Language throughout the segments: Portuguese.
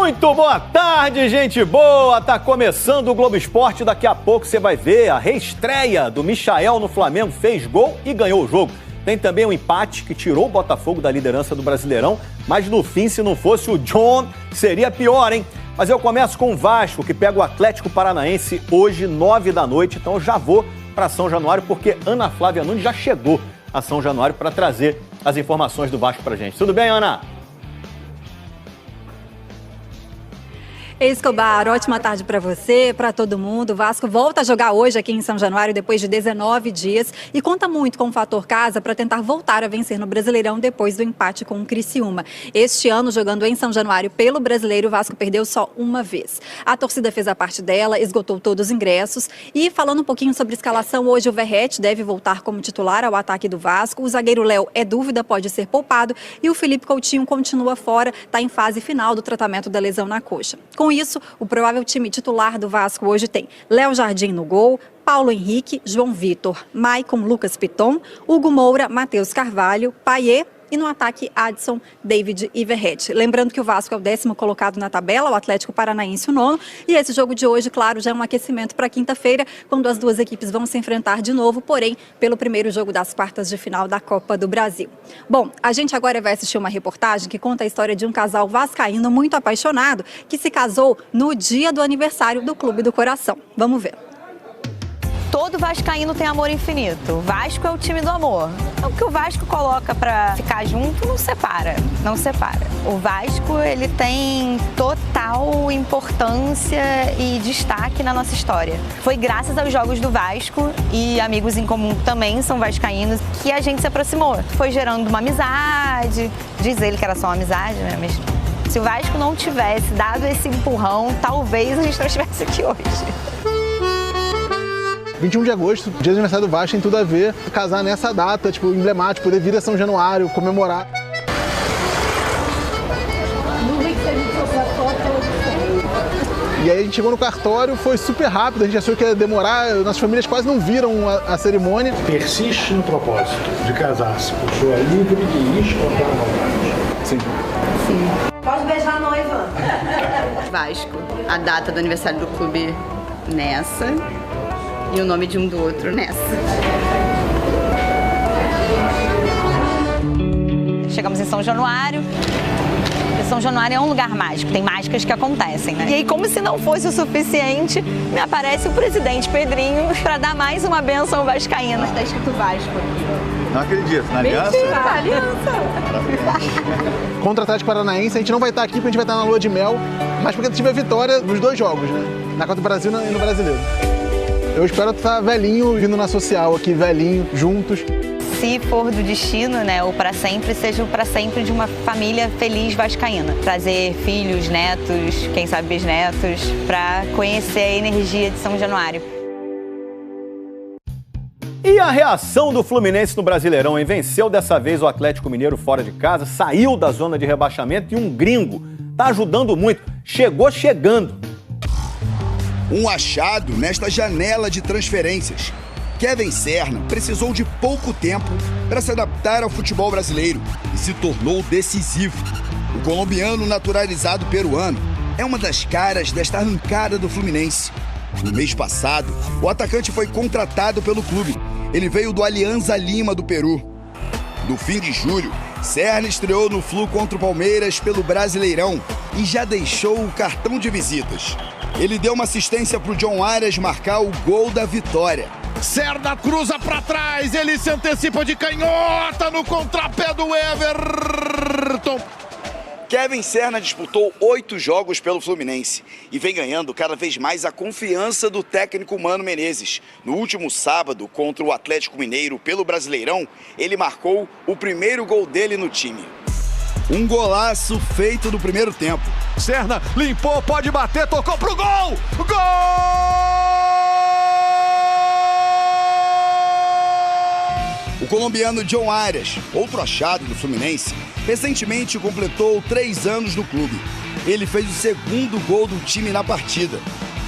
Muito boa tarde, gente boa! Tá começando o Globo Esporte. Daqui a pouco você vai ver a reestreia do Michael no Flamengo. Fez gol e ganhou o jogo. Tem também um empate que tirou o Botafogo da liderança do Brasileirão. Mas no fim, se não fosse o John, seria pior, hein? Mas eu começo com o Vasco, que pega o Atlético Paranaense hoje, 9 da noite. Então eu já vou para São Januário, porque Ana Flávia Nunes já chegou a São Januário para trazer as informações do Vasco pra gente. Tudo bem, Ana? Escobar, ótima tarde para você, para todo mundo. O Vasco volta a jogar hoje aqui em São Januário depois de 19 dias e conta muito com o fator casa para tentar voltar a vencer no Brasileirão depois do empate com o Criciúma. Este ano, jogando em São Januário pelo Brasileiro, o Vasco perdeu só uma vez. A torcida fez a parte dela, esgotou todos os ingressos e falando um pouquinho sobre escalação, hoje o Verratti deve voltar como titular ao ataque do Vasco. O zagueiro Léo é dúvida, pode ser poupado e o Felipe Coutinho continua fora, está em fase final do tratamento da lesão na coxa. Com isso, o provável time titular do Vasco hoje tem Léo Jardim no gol, Paulo Henrique, João Vitor, Maicon, Lucas Piton, Hugo Moura, Matheus Carvalho, Payet e no ataque Adson, David e Verratti. Lembrando que o Vasco é o 10º colocado na tabela, o Atlético Paranaense o 9º, e esse jogo de hoje, claro, já é um aquecimento para quinta-feira, quando as duas equipes vão se enfrentar de novo, porém, pelo primeiro jogo das quartas de final da Copa do Brasil. Bom, a gente agora vai assistir uma reportagem que conta a história de um casal vascaíno muito apaixonado que se casou no dia do aniversário do Clube do Coração. Vamos ver. Todo vascaíno tem amor infinito. O Vasco é o time do amor. O que o Vasco coloca pra ficar junto não separa, não separa. O Vasco, ele tem total importância e destaque na nossa história. Foi graças aos jogos do Vasco e amigos em comum também são vascaínos que a gente se aproximou. Foi gerando uma amizade, diz ele que era só uma amizade, né? Mas se o Vasco não tivesse dado esse empurrão, talvez a gente não estivesse aqui hoje. 21 de agosto, dia do aniversário do Vasco, tem tudo a ver casar nessa data, tipo, emblemático, poder vir a São Januário, comemorar. E aí a gente chegou no cartório, foi super rápido, a gente achou que ia demorar, nossas famílias quase não viram a cerimônia. Persiste no propósito de casar-se por sua livre e espontânea vontade. Sim. Sim. Pode beijar a noiva. Vasco, a data do aniversário do clube nessa. E o nome de um do outro nessa. Chegamos em São Januário. E São Januário é um lugar mágico, tem mágicas que acontecem, né? E aí, como se não fosse o suficiente, me aparece o presidente Pedrinho para dar mais uma bênção vascaína. Está escrito Vasco. Não acredito, na aliança? Na aliança. Contra o Atlético Paranaense, a gente não vai estar aqui porque a gente vai estar na lua de mel, mas porque tive a vitória nos dois jogos, né? Na Copa do Brasil e no Brasileiro. Eu espero estar velhinho, vindo na social aqui, velhinho, juntos. Se for do destino, né, o para sempre, seja o para sempre de uma família feliz vascaína. Trazer filhos, netos, quem sabe bisnetos, para conhecer a energia de São Januário. E a reação do Fluminense no Brasileirão, hein? Venceu dessa vez o Atlético Mineiro fora de casa, saiu da zona de rebaixamento e um gringo tá ajudando muito. Chegou chegando. Um achado nesta janela de transferências. Kevin Serna precisou de pouco tempo para se adaptar ao futebol brasileiro e se tornou decisivo. O colombiano naturalizado peruano é uma das caras desta arrancada do Fluminense. No mês passado, o atacante foi contratado pelo clube. Ele veio do Alianza Lima do Peru. No fim de julho, Serna estreou no Flu contra o Palmeiras pelo Brasileirão e já deixou o cartão de visitas. Ele deu uma assistência para o John Arias marcar o gol da vitória. Serna cruza para trás, ele se antecipa de canhota no contrapé do Everton. Kevin Serna disputou 8 jogos pelo Fluminense e vem ganhando cada vez mais a confiança do técnico Mano Menezes. No último sábado, contra o Atlético Mineiro pelo Brasileirão, ele marcou o primeiro gol dele no time. Um golaço feito no primeiro tempo. Serna limpou, pode bater, tocou pro gol! Gol! O colombiano John Arias, outro achado do Fluminense, recentemente completou 3 anos no clube. Ele fez o segundo gol do time na partida.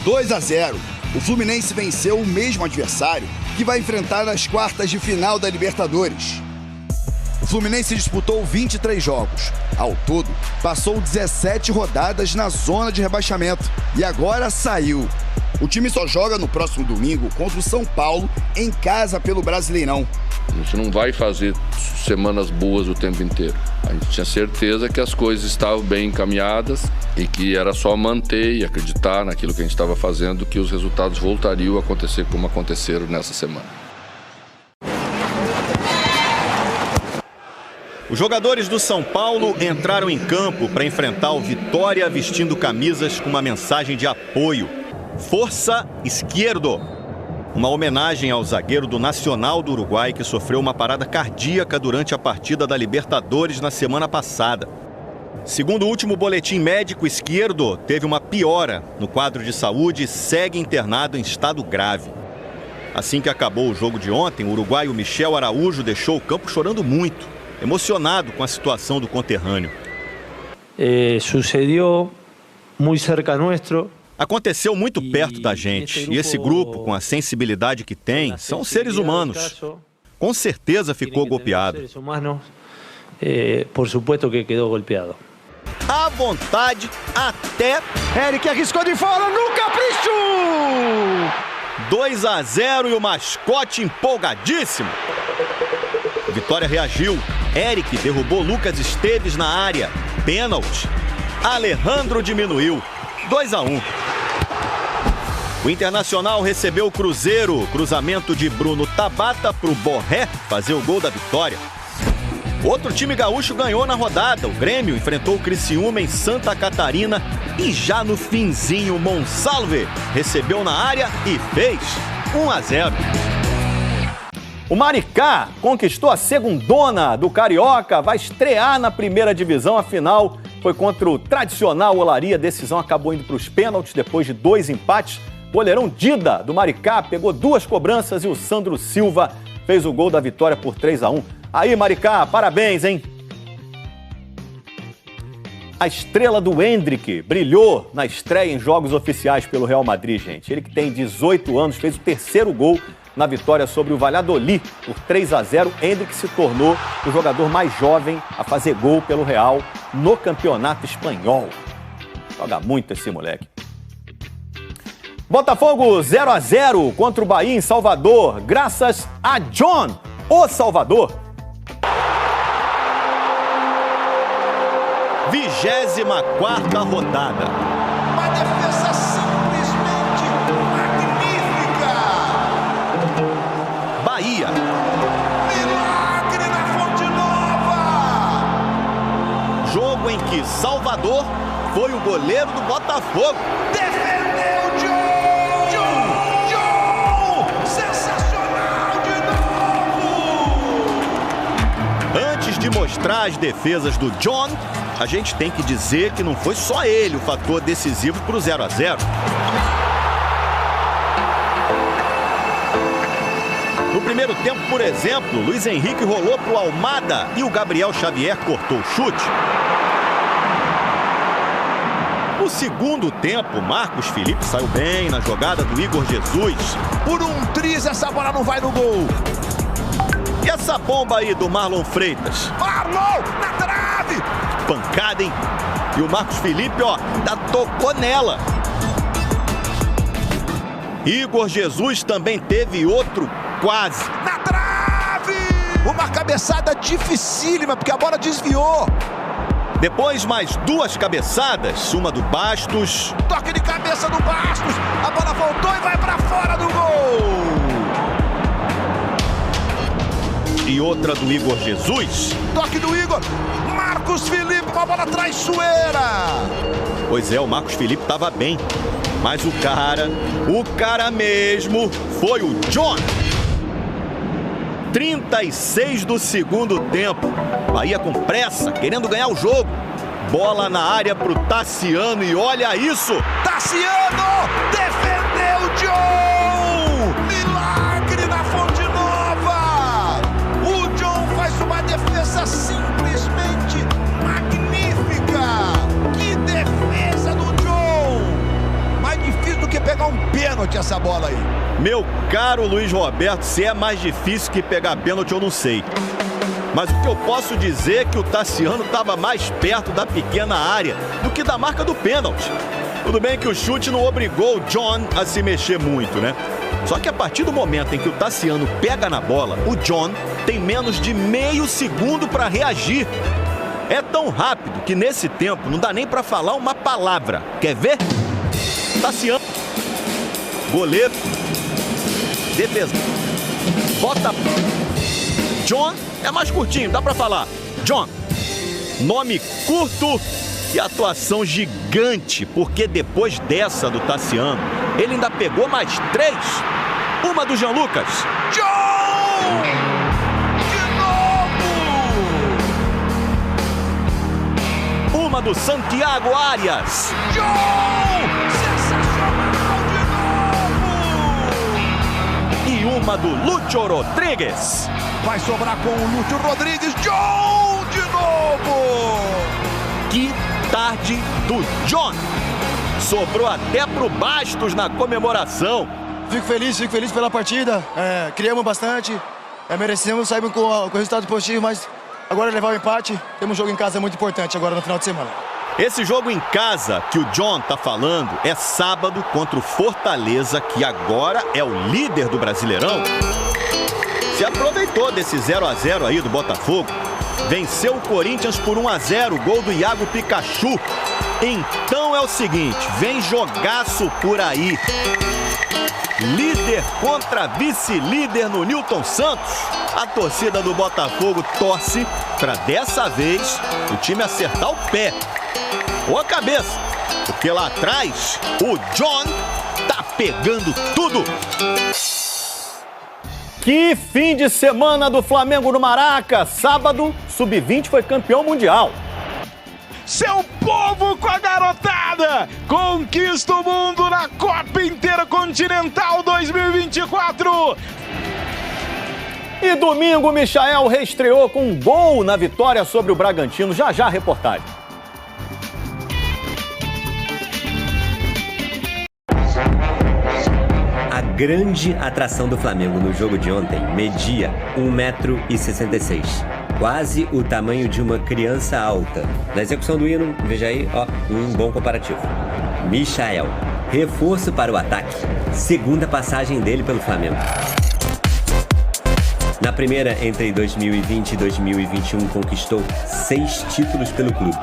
2-0. O Fluminense venceu o mesmo adversário que vai enfrentar nas quartas de final da Libertadores. O Fluminense disputou 23 jogos. Ao todo, passou 17 rodadas na zona de rebaixamento e agora saiu. O time só joga no próximo domingo contra o São Paulo, em casa pelo Brasileirão. A gente não vai fazer semanas boas o tempo inteiro. A gente tinha certeza que as coisas estavam bem encaminhadas e que era só manter e acreditar naquilo que a gente estava fazendo, que os resultados voltariam a acontecer como aconteceram nessa semana. Os jogadores do São Paulo entraram em campo para enfrentar o Vitória vestindo camisas com uma mensagem de apoio. Força Izquierdo. Uma homenagem ao zagueiro do Nacional do Uruguai que sofreu uma parada cardíaca durante a partida da Libertadores na semana passada. Segundo o último boletim médico, Izquierdo teve uma piora no quadro de saúde e segue internado em estado grave. Assim que acabou o jogo de ontem, o uruguaio Michel Araújo deixou o campo chorando muito, emocionado com a situação do conterrâneo. Sucedió muy cerca nuestro. Aconteceu muito perto da gente, e esse grupo, com a sensibilidade que tem, são seres humanos. Com certeza ficou golpeado. Por supuesto que quedou golpeado. À vontade, até... Eric arriscou de fora no capricho! 2-0 e o mascote empolgadíssimo. Vitória reagiu. Eric derrubou Lucas Esteves na área. Pênalti. Alejandro diminuiu. 2-1. O Internacional recebeu o Cruzeiro. Cruzamento de Bruno Tabata para o Borré fazer o gol da vitória. Outro time gaúcho ganhou na rodada. O Grêmio enfrentou o Criciúma em Santa Catarina. E já no finzinho, Monsalve recebeu na área e fez 1-0. O Maricá conquistou a segundona do Carioca. Vai estrear na primeira divisão. A final foi contra o tradicional Olaria. A decisão acabou indo para os pênaltis depois de 2 empates. O goleirão Dida, do Maricá, pegou 2 cobranças e o Sandro Silva fez o gol da vitória por 3-1. Aí, Maricá, parabéns, hein? A estrela do Endrick brilhou na estreia em jogos oficiais pelo Real Madrid, gente. Ele que tem 18 anos, fez o 3º gol na vitória sobre o Valladolid por 3-0. Endrick se tornou o jogador mais jovem a fazer gol pelo Real no campeonato espanhol. Joga muito esse moleque. Botafogo 0-0 contra o Bahia em Salvador, graças a John, o Salvador. 24ª rodada. Uma defesa simplesmente magnífica. Bahia. Milagre na Fonte Nova. Jogo em que Salvador foi o goleiro do Botafogo. Defendeu John! Sensacional de novo! Antes de mostrar as defesas do John, a gente tem que dizer que não foi só ele o fator decisivo para o 0-0. No primeiro tempo, por exemplo, Luiz Henrique rolou para o Almada e o Gabriel Xavier cortou o chute. No segundo tempo, Marcos Felipe saiu bem na jogada do Igor Jesus. Por um triz, essa bola não vai no gol. E essa bomba aí do Marlon Freitas? Marlon, na trave! Pancada, hein? E o Marcos Felipe, ó, ainda tocou nela. Igor Jesus também teve outro quase. Na trave! Uma cabeçada dificílima, porque a bola desviou. Depois, mais 2 cabeçadas, uma do Bastos. Toque de cabeça do Bastos. A bola voltou e vai pra fora do gol. E outra do Igor Jesus. Toque do Igor. Marcos Felipe com a bola traiçoeira. Pois é, o Marcos Felipe estava bem. Mas o cara mesmo foi o John. 36 do segundo tempo. Bahia com pressa, querendo ganhar o jogo. Bola na área pro Tassiano e olha isso. Tassiano defendeu John. Milagre na Fonte Nova. O John faz uma defesa simplesmente magnífica. Que defesa do John. Mais difícil do que pegar um pênalti essa bola aí. Meu caro Luiz Roberto, se é mais difícil que pegar pênalti, eu não sei. Mas o que eu posso dizer é que o Tassiano estava mais perto da pequena área do que da marca do pênalti. Tudo bem que o chute não obrigou o John a se mexer muito, né? Só que a partir do momento em que o Tassiano pega na bola, o John tem menos de meio segundo para reagir. É tão rápido que nesse tempo não dá nem para falar uma palavra. Quer ver? Tassiano, goleiro, defesa, bota. John é mais curtinho, dá para falar. John, nome curto e atuação gigante, porque depois dessa do Tassiano, ele ainda pegou mais 3. Uma do Jean Lucas. John! De novo! Uma do Santiago Arias. John! Sensacional de novo! E uma do Lúcio Rodrigues. Vai sobrar com o Lúcio Rodrigues. John de novo! Que tarde do John. Sobrou até pro Bastos na comemoração. Fico feliz pela partida. Criamos bastante. Merecemos sair com o resultado positivo, mas agora levar o empate. Temos um jogo em casa muito importante agora no final de semana. Esse jogo em casa que o John tá falando é sábado contra o Fortaleza, que agora é o líder do Brasileirão. Se aproveitou desse 0-0 aí do Botafogo. Venceu o Corinthians por 1-0, gol do Iago Pikachu. Então é o seguinte, vem jogaço por aí. Líder contra vice-líder no Newton Santos. A torcida do Botafogo torce para dessa vez o time acertar o pé ou a cabeça, porque lá atrás o John tá pegando tudo. Que fim de semana do Flamengo no Maraca. Sábado, Sub-20 foi campeão mundial. Seu povo com a garotada! Conquista o mundo na Copa Intercontinental 2024! E domingo, Michael reestreou com um gol na vitória sobre o Bragantino. Já a reportagem. A grande atração do Flamengo no jogo de ontem media 1,66 m. Quase o tamanho de uma criança alta. Na execução do hino, veja aí, um bom comparativo. Michael, reforço para o ataque. Segunda passagem dele pelo Flamengo. Na primeira, entre 2020 e 2021, conquistou 6 títulos pelo clube.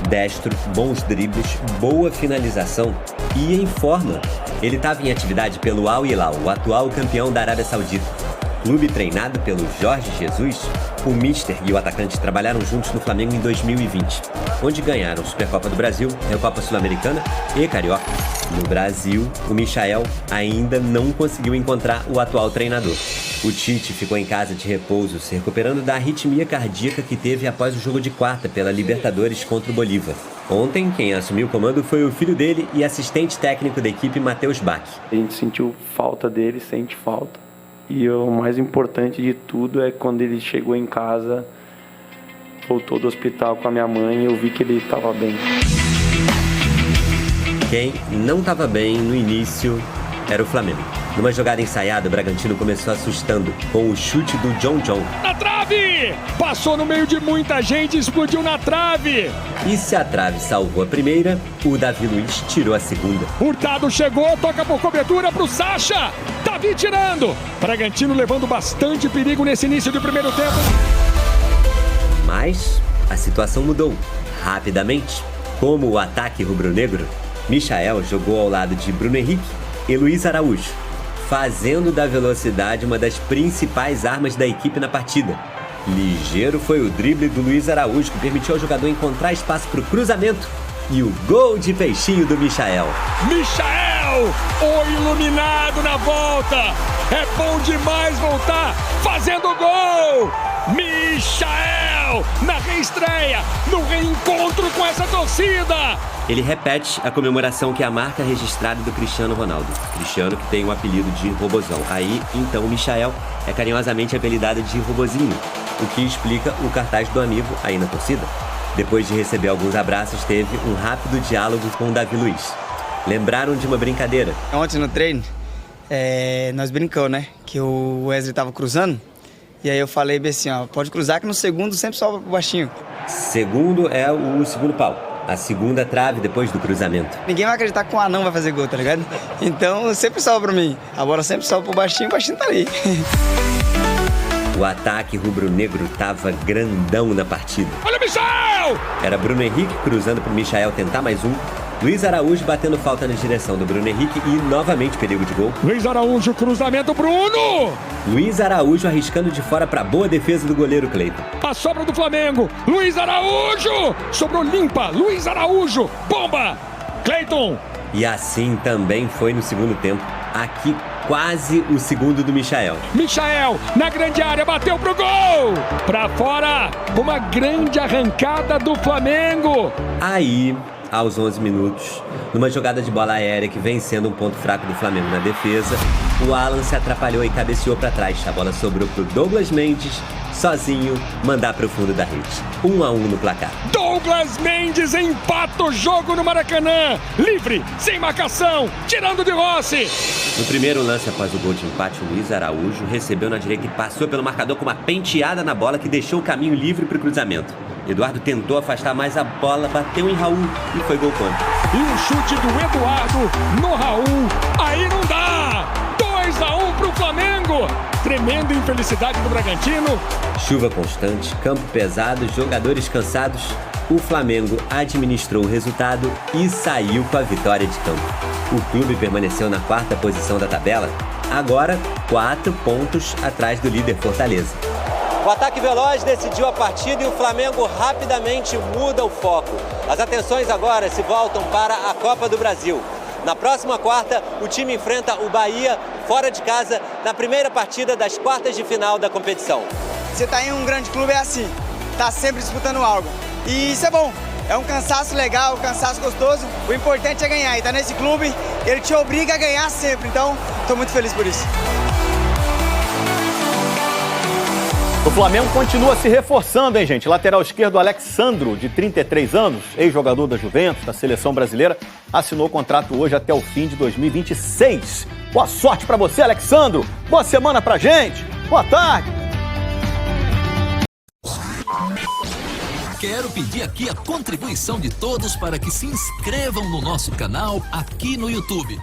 Destro, bons dribles, boa finalização e em forma. Ele estava em atividade pelo Al Hilal, o atual campeão da Arábia Saudita. Clube treinado pelo Jorge Jesus, o Mister e o atacante trabalharam juntos no Flamengo em 2020, onde ganharam Supercopa do Brasil, Recopa Sul-Americana e Carioca. No Brasil, o Michael ainda não conseguiu encontrar o atual treinador. O Tite ficou em casa de repouso, se recuperando da arritmia cardíaca que teve após o jogo de quarta pela Libertadores contra o Bolívar. Ontem, quem assumiu o comando foi o filho dele e assistente técnico da equipe, Matheus Bach. A gente sentiu falta dele, sente falta. E o mais importante de tudo é quando ele chegou em casa, voltou do hospital com a minha mãe e eu vi que ele estava bem. Quem não estava bem no início era o Flamengo. Numa jogada ensaiada, o Bragantino começou assustando com o chute do John. Na trave! Passou no meio de muita gente e explodiu na trave! E se a trave salvou a primeira, o Davi Luiz tirou a segunda. Hurtado chegou, toca por cobertura pro Sacha! Davi tirando! Bragantino levando bastante perigo nesse início de primeiro tempo. Mas a situação mudou rapidamente. Como o ataque rubro-negro, Michael jogou ao lado de Bruno Henrique e Luiz Araújo, fazendo da velocidade uma das principais armas da equipe na partida. Ligeiro foi o drible do Luiz Araújo, que permitiu ao jogador encontrar espaço para o cruzamento e o gol de peixinho do Michael. Michael, o iluminado na volta. É bom demais voltar fazendo gol. Michael, na reestreia, no reencontro com essa torcida. Ele repete a comemoração que é a marca registrada do Cristiano Ronaldo. Cristiano, que tem o apelido de Robozão. Aí, então, o Michael é carinhosamente apelidado de Robozinho, o que explica o cartaz do amigo aí na torcida. Depois de receber alguns abraços, teve um rápido diálogo com o Davi Luiz. Lembraram de uma brincadeira. Ontem no treino, nós brincamos, né? Que o Wesley tava cruzando E aí eu falei bem assim, ó, pode cruzar que no segundo sempre sobra pro baixinho. Segundo é o segundo pau. A segunda trave depois do cruzamento. Ninguém vai acreditar que um anão vai fazer gol, tá ligado? Então sempre sobra pra mim. A bola sempre sobra pro baixinho, o baixinho tá ali. O ataque rubro-negro tava grandão na partida. Olha o Michel! Era Bruno Henrique cruzando pro Michael tentar mais um. Luiz Araújo batendo falta na direção do Bruno Henrique e novamente perigo de gol. Luiz Araújo, cruzamento, Bruno! Luiz Araújo arriscando de fora pra boa defesa do goleiro Cleiton. A sobra do Flamengo, Luiz Araújo! Sobrou limpa, Luiz Araújo, bomba! Cleiton! E assim também foi no segundo tempo. Aqui quase o segundo do Michael. Michael, na grande área, bateu pro gol! Pra fora, uma grande arrancada do Flamengo! Aí, aos 11 minutos, numa jogada de bola aérea que vem sendo um ponto fraco do Flamengo na defesa, o Alan se atrapalhou e cabeceou para trás. A bola sobrou pro Douglas Mendes, sozinho, mandar pro fundo da rede. 1-1 no placar. Douglas Mendes empata o jogo no Maracanã. Livre, sem marcação, tirando de Rossi. No primeiro lance após o gol de empate, o Luiz Araújo recebeu na direita e passou pelo marcador com uma penteada na bola que deixou o caminho livre para o cruzamento. Eduardo tentou afastar mais a bola, bateu em Raul e foi gol contra. E o chute do Eduardo no Raul, aí não dá! 2-1 pro Flamengo! Tremenda infelicidade do Bragantino. Chuva constante, campo pesado, jogadores cansados. O Flamengo administrou o resultado e saiu com a vitória de campo. O clube permaneceu na 4ª posição da tabela, agora 4 pontos atrás do líder Fortaleza. O ataque veloz decidiu a partida e o Flamengo rapidamente muda o foco. As atenções agora se voltam para a Copa do Brasil. Na próxima quarta, o time enfrenta o Bahia fora de casa na primeira partida das quartas de final da competição. Você tá em um grande clube é assim, tá sempre disputando algo. E isso é bom, é um cansaço legal, um cansaço gostoso. O importante é ganhar e tá nesse clube, ele te obriga a ganhar sempre. Então, tô muito feliz por isso. O Flamengo continua se reforçando, hein, gente? Lateral esquerdo Alexandro, de 33 anos, ex-jogador da Juventus, da seleção brasileira, assinou contrato hoje até o fim de 2026. Boa sorte pra você, Alexandro. Boa semana pra gente. Boa tarde. Quero pedir aqui a contribuição de todos para que se inscrevam no nosso canal aqui no YouTube.